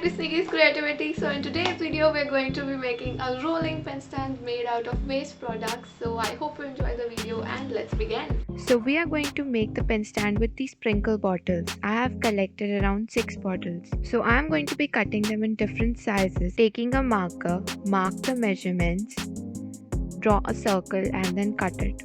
to Snigi's Creativity. So in today's video we're going to be making a rolling pen stand made out of waste products. So I hope you enjoy the video and let's begin. So we are going to make the pen stand with these sprinkle bottles. I have collected around 6 bottles. So I am going to be cutting them in different sizes. Taking a marker, mark the measurements, draw a circle and then cut it.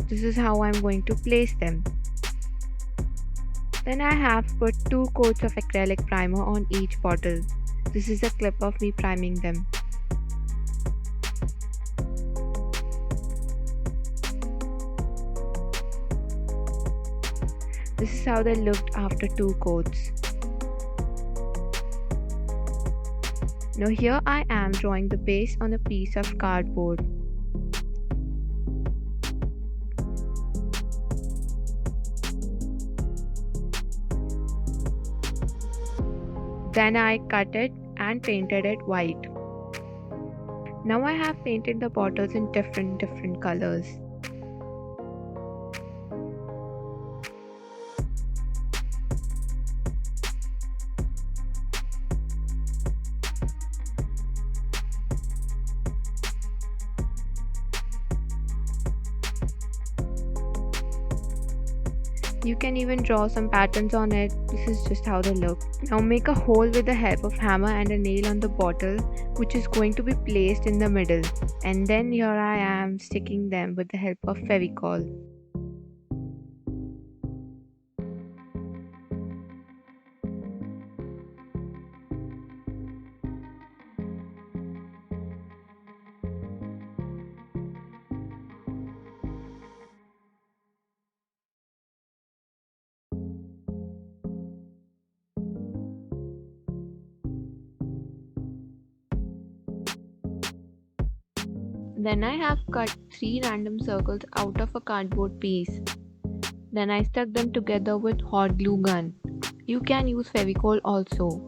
This is how I'm going to place them. Then I have put 2 coats of acrylic primer on each bottle. This is a clip of me priming them. This is how they looked after 2 coats. Now here I am drawing the base on a piece of cardboard. Then I cut it and painted it white. Now I have painted the bottles in different colors. You can even draw some patterns on it. This is just how they look. Now make a hole with the help of hammer and a nail on the bottle, which is going to be placed in the middle. And then here I am sticking them with the help of Fevicol. Then I have cut 3 random circles out of a cardboard piece. Then I stuck them together with hot glue gun. You can use Fevicol also.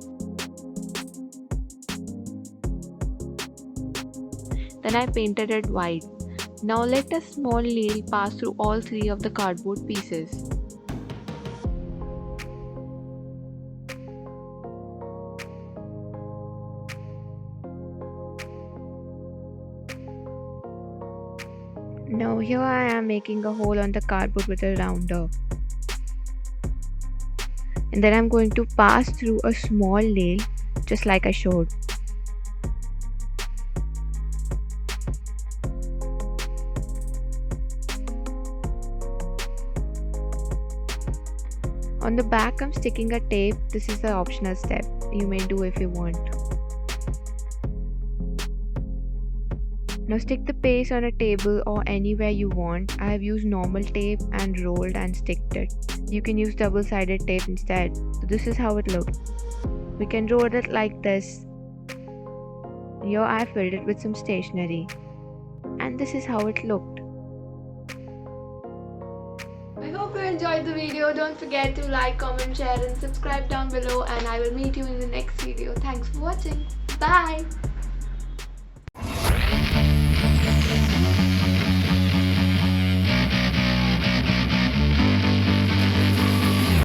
Then I painted it white. Now let a small nail pass through all 3 of the cardboard pieces. Now here I am making a hole on the cardboard with a rounder. And then I'm going to pass through a small nail just like I showed. On the back I'm sticking a tape. This is the optional step. You may do if you want. Now stick the paste on a table or anywhere you want. I have used normal tape and rolled and sticked it. You can use double-sided tape instead. So this is how it looked. We can roll it like this. Here I filled it with some stationery. And this is how it looked. I hope you enjoyed the video. Don't forget to like, comment, share and subscribe down below, and I will meet you in the next video. Thanks for watching. Bye!